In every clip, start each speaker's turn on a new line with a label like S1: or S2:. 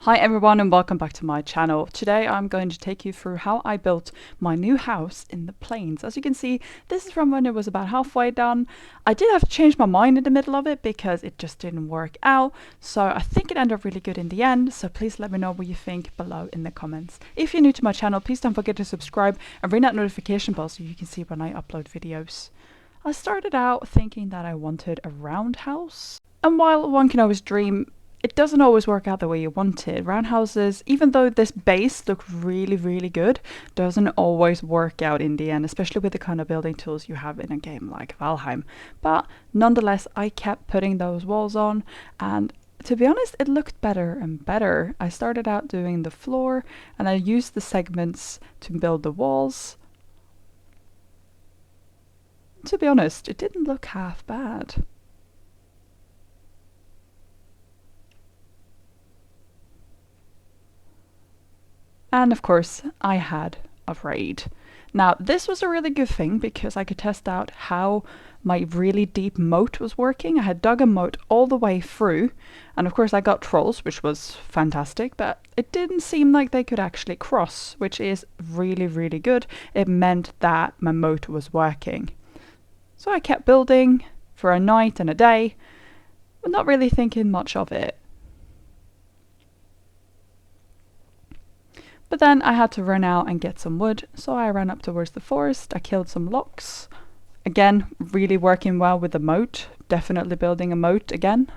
S1: Hi everyone and welcome back to my channel. Today I'm going to take you through how I built my new house in the plains. As you can see, this is from when it was about halfway done. I did have to change my mind in the middle of it because it just didn't work out. So I think it ended up really good in the end. So please let me know what you think below in the comments. If you're new to my channel, please don't forget to subscribe and ring that notification bell so you can see when I upload videos. I started out thinking that I wanted a roundhouse. And while one can always dream, it doesn't always work out the way you want it. Roundhouses, even though this base looks really good, doesn't always work out in the end, especially with the kind of building tools you have in a game like Valheim. But nonetheless, I kept putting those walls on, and to be honest, it looked better and better. I started out doing the floor, and I used the segments to build the walls. To be honest, it didn't look half bad. And of course, I had a raid. Now, this was a really good thing because I could test out how my really deep moat was working. I had dug a moat all the way through, and of course I got trolls, which was fantastic, but it didn't seem like they could actually cross, which is really good. It meant that my moat was working. So I kept building for a night and a day, but not really thinking much of it. But then I had to run out and get some wood, so I ran up towards the forest. I killed some lox. Again, really working well with the moat. Definitely building a moat again.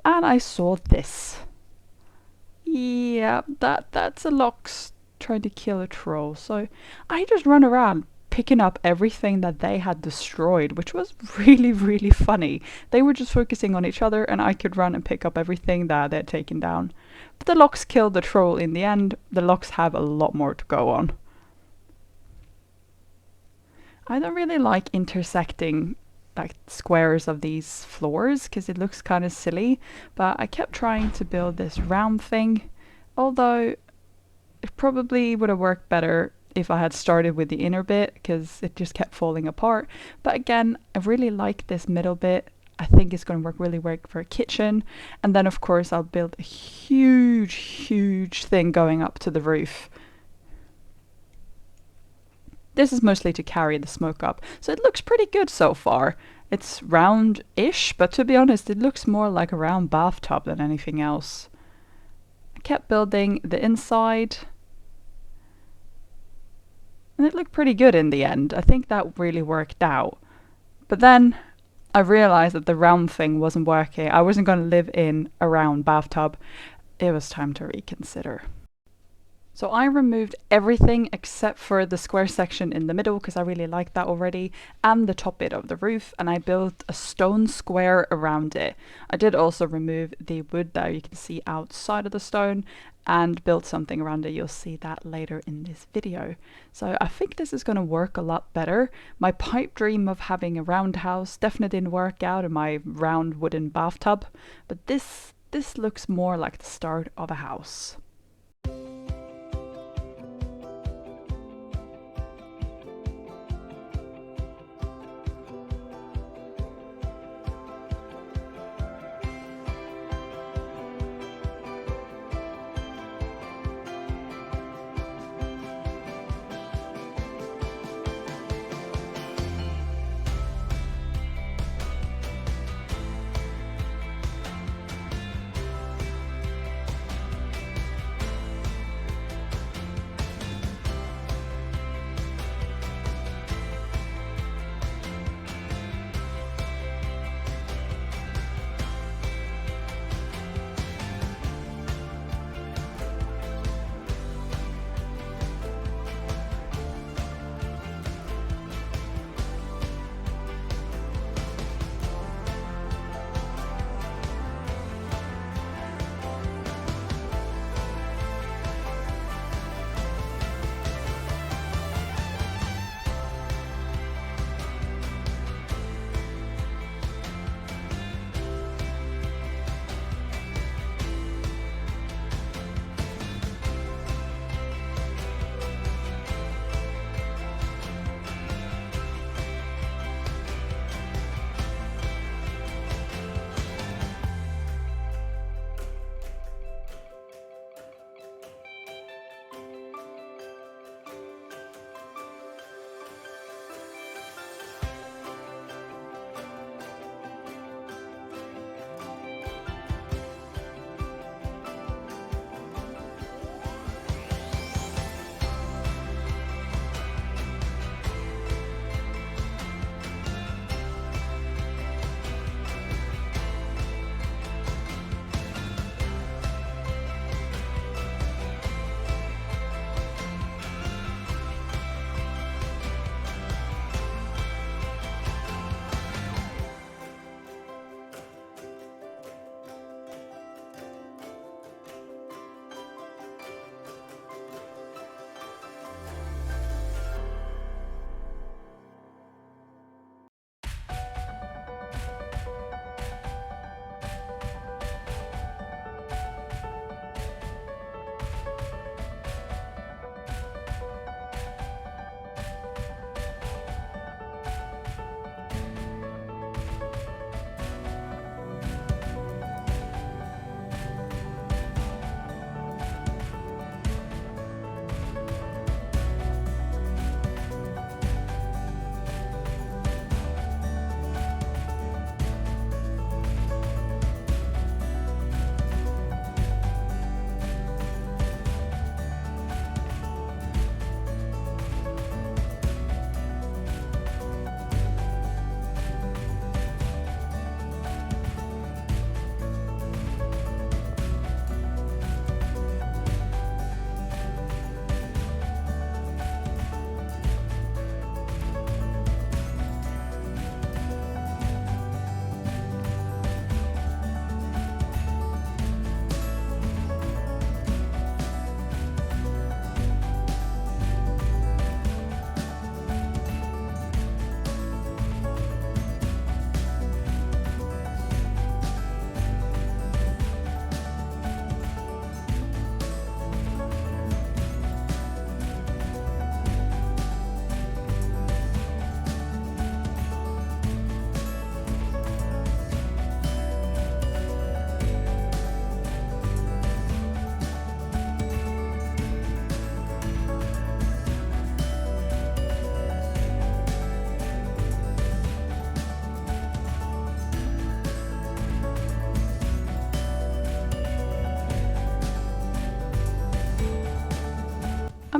S1: And I saw this. Yeah, that's a lox trying to kill a troll. So I just run around picking up everything that they had destroyed, which was really funny. They were just focusing on each other and I could run and pick up everything that they'd taken down. But the lox killed the troll in the end. The lox have a lot more to go on. I don't really like intersecting like squares of these floors because it looks kind of silly, but I kept trying to build this round thing, although it probably would have worked better if I had started with the inner bit because it just kept falling apart. But again, I really like this middle bit. I think it's going to work really well for a kitchen. And then of course I'll build a huge thing going up to the roof. This is mostly to carry the smoke up. So it looks pretty good so far. It's round-ish, but to be honest, it looks more like a round bathtub than anything else. I kept building the inside. And it looked pretty good in the end. I think that really worked out. But then I realized that the round thing wasn't working. I wasn't going to live in a round bathtub. It was time to reconsider. So I removed everything except for the square section in the middle because I really liked that already, and the top bit of the roof, and I built a stone square around it. I did also remove the wood that you can see outside of the stone and built something around it. You'll see that later in this video. So I think this is going to work a lot better. My pipe dream of having a roundhouse definitely didn't work out in my round wooden bathtub, but this looks more like the start of a house.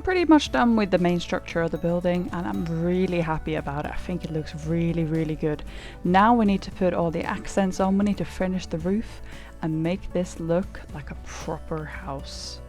S1: pretty much done with the main structure of the building, and I'm really happy about it. I think it looks really, really good. Now we need to put all the accents on. We need to finish the roof and make this look like a proper house.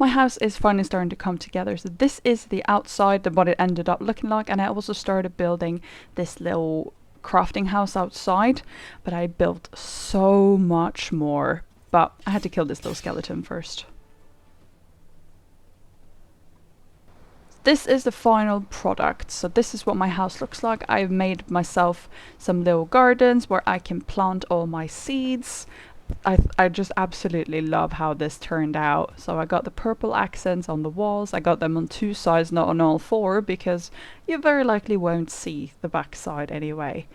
S1: My house is finally starting to come together. So this is the outside, what it ended up looking like. And I also started building this little crafting house outside, but I built so much more. But I had to kill this little skeleton first. This is the final product. So this is what my house looks like. I've made myself some little gardens where I can plant all my seeds. I just absolutely love how this turned out. So I got the purple accents on the walls. I got them on 2 sides, not on all 4, because you very likely won't see the back side anyway.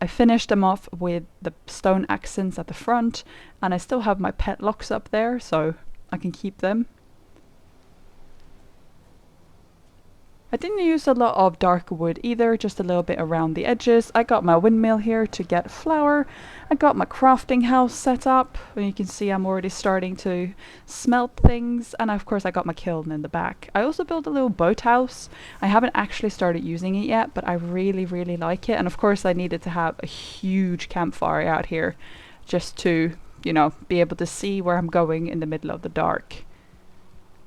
S1: I finished them off with the stone accents at the front, and I still have my pet locks up there, so I can keep them. I didn't use a lot of dark wood either, just a little bit around the edges. I got my windmill here to get flour. I got my crafting house set up, and you can see I'm already starting to smelt things. And of course I got my kiln in the back. I also built a little boathouse. I haven't actually started using it yet, but I really, really like it. And of course I needed to have a huge campfire out here just to, you know, be able to see where I'm going in the middle of the dark.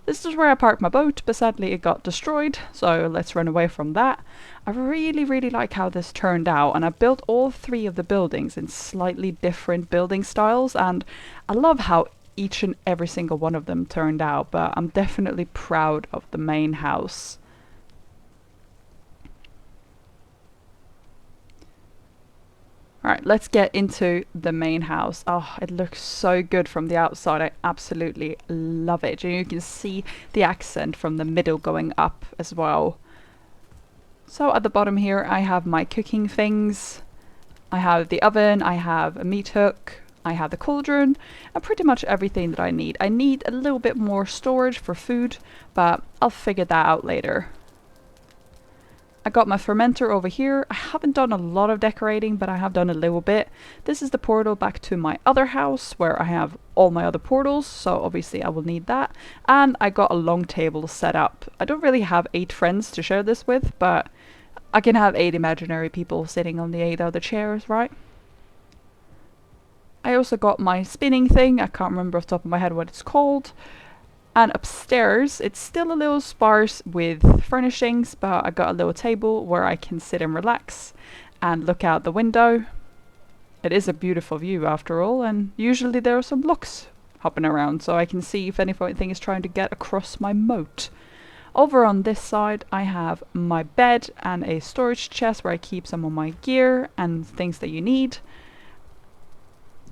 S1: This is where I parked my boat, but sadly it got destroyed, so let's run away from that. I really, really like how this turned out, and I built all 3 of the buildings in slightly different building styles, and I love how each and every single one of them turned out, but I'm definitely proud of the main house. Alright, let's get into the main house. Oh, it looks so good from the outside. I absolutely love it. And you can see the accent from the middle going up as well. So at the bottom here I have my cooking things. I have the oven, I have a meat hook, I have the cauldron, and pretty much everything that I need. I need a little bit more storage for food, but I'll figure that out later. I got my fermenter over here. I haven't done a lot of decorating, but I have done a little bit. This is the portal back to my other house where I have all my other portals, so obviously I will need that. And I got a long table set up. I don't really have 8 friends to share this with, but I can have 8 imaginary people sitting on the 8 other chairs, right? I also got my spinning thing. I can't remember off the top of my head what it's called. And upstairs, it's still a little sparse with furnishings, but I got a little table where I can sit and relax and look out the window. It is a beautiful view after all, and usually there are some looks hopping around, so I can see if anything is trying to get across my moat. Over on this side, I have my bed and a storage chest where I keep some of my gear and things that you need.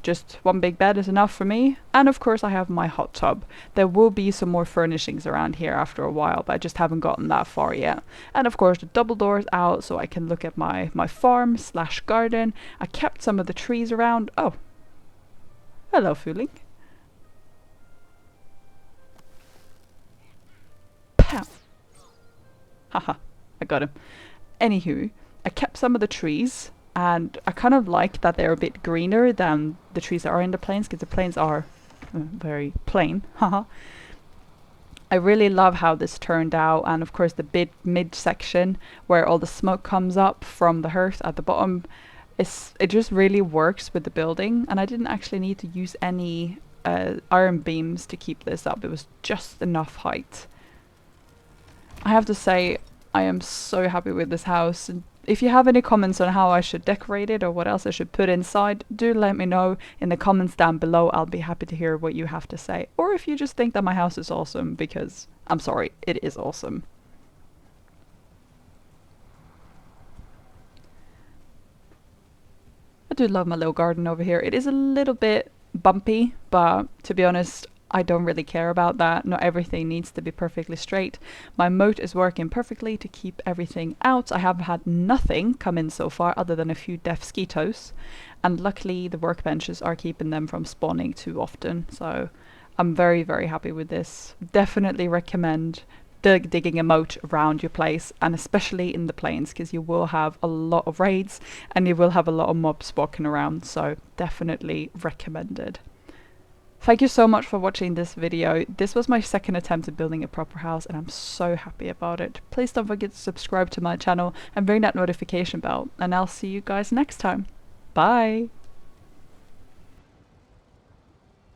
S1: Just one big bed is enough for me. And of course I have my hot tub. There will be some more furnishings around here after a while, but I just haven't gotten that far yet. And of course the double doors out so I can look at my farm slash garden. I kept some of the trees around. Oh, hello Fuling. Pow. Haha, I got him. Anywho, I kept some of the trees. And I kind of like that they're a bit greener than the trees that are in the plains, because the plains are very plain. Haha. I really love how this turned out, and of course the big mid section where all the smoke comes up from the hearth at the bottom, it just really works with the building. And I didn't actually need to use any iron beams to keep this up. It was just enough height. I have to say I am so happy with this house. And if you have any comments on how I should decorate it or what else I should put inside, do let me know in the comments down below. I'll be happy to hear what you have to say. Or if you just think that my house is awesome, because I'm sorry, it is awesome. I do love my little garden over here. It is a little bit bumpy, but to be honest, I don't really care about that. Not everything needs to be perfectly straight. My moat is working perfectly to keep everything out. I have had nothing come in so far other than a few deathskitos, and luckily the workbenches are keeping them from spawning too often, so I'm very, very happy with this. Definitely recommend digging a moat around your place, and especially in the plains, because you will have a lot of raids and you will have a lot of mobs walking around, so definitely recommended. Thank you so much for watching this video. This was my second attempt at building a proper house, and I'm so happy about it. Please don't forget to subscribe to my channel and ring that notification bell, and I'll see you guys next time. Bye!